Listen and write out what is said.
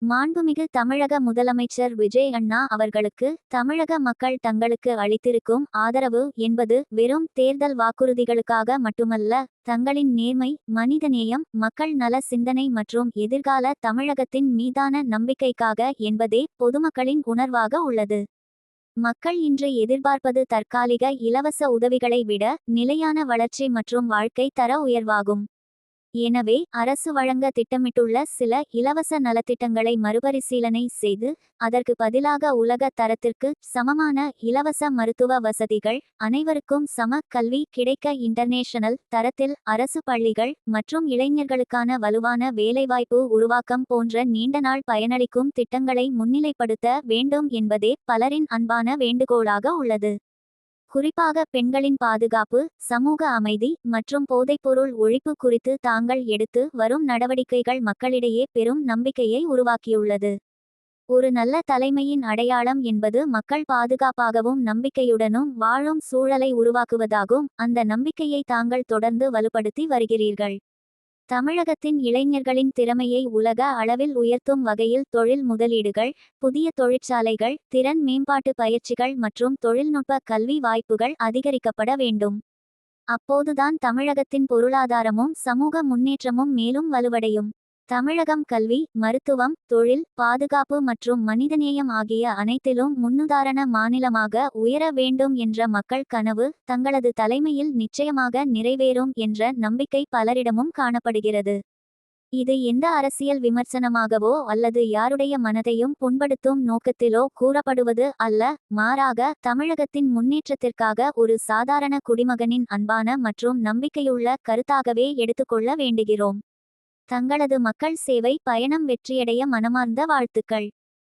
மாண்புமிகு தமிழக முதலமைச்சர் விஜய் அண்ணா அவர்களுக்கு தமிழக மக்கள் தங்களுக்கு அளித்திருக்கும் ஆதரவு என்பது வெறும் தேர்தல் வாக்குறுதிகளுக்காக மட்டுமல்ல, தங்களின் நேர்மை, மனிதநேயம், மக்கள் நல சிந்தனை மற்றும் எதிர்கால தமிழகத்தின் மீதான நம்பிக்கைக்காக என்பதே பொதுமக்களின் உணர்வாக உள்ளது. மக்கள் இன்று எதிர்பார்ப்பது தற்காலிக இலவச உதவிகளை விட நிலையான வளர்ச்சி மற்றும் வாழ்க்கை தர உயர்வாகும். எனவே அரசு வழங்க திட்டமிட்டுள்ள சில இலவச நலத்திட்டங்களை மறுபரிசீலனை செய்து, அதற்கு பதிலாக உலக தரத்திற்கு சமமான இலவச மருத்துவ வசதிகள், அனைவருக்கும் சம கல்வி கிடைக்க இன்டர்நேஷனல் தரத்தில் அரசு பள்ளிகள் மற்றும் இளைஞர்களுக்கான வலுவான வேலைவாய்ப்பு உருவாக்கம் போன்ற நீண்டநாள் பயனளிக்கும் திட்டங்களை முன்னிலைப்படுத்த வேண்டும் என்பதே பலரின் அன்பான வேண்டுகோளாக உள்ளது. குறிப்பாக பெண்களின் பாதுகாப்பு, சமூக அமைதி மற்றும் போதைப்பொருள் ஒழிப்பு குறித்து தாங்கள் எடுத்து வரும் நடவடிக்கைகள் மக்களிடையே பெரும் நம்பிக்கையை உருவாக்கியுள்ளது. ஒரு நல்ல தலைமையின் அடையாளம் என்பது மக்கள் பாதுகாப்பாகவும் நம்பிக்கையுடனும் வாழும் சூழலை உருவாக்குவதாகும். அந்த நம்பிக்கையை தாங்கள் தொடர்ந்து வலுப்படுத்தி வருகிறீர்கள். தமிழகத்தின் இளைஞர்களின் திறமையை உலக அளவில் உயர்த்தும் வகையில் தொழில் முதலீடுகள், புதிய தொழிற்சாலைகள், திறன் மேம்பாட்டு பயிற்சிகள் மற்றும் தொழில்நுட்ப கல்வி வாய்ப்புகள் அதிகரிக்கப்பட வேண்டும். அப்போதுதான் தமிழகத்தின் பொருளாதாரமும் சமூக முன்னேற்றமும் மேலும் வலுவடையும். தமிழகம் கல்வி, மருத்துவம், தொழில், பாதுகாப்பு மற்றும் மனிதநேயம் ஆகிய அனைத்திலும் முன்னுதாரண மாநிலமாக உயர வேண்டும் என்ற மக்கள் கனவு தங்களது தலைமையில் நிச்சயமாக நிறைவேறும் என்ற நம்பிக்கை பலரிடமும் காணப்படுகிறது. இது எந்த அரசியல் விமர்சனமாகவோ அல்லது யாருடைய மனதையும் புண்படுத்தும் நோக்கத்திலோ கூறப்படுவது அல்ல, மாறாக தமிழகத்தின் முன்னேற்றத்திற்காக ஒரு சாதாரண குடிமகனின் அன்பான மற்றும் நம்பிக்கையுள்ள கருத்தாகவே எடுத்துக்கொள்ள வேண்டுகிறோம். தங்களது மக்கள் சேவை பயணம் வெற்றியடைய மனமார்ந்த வாழ்த்துக்கள்.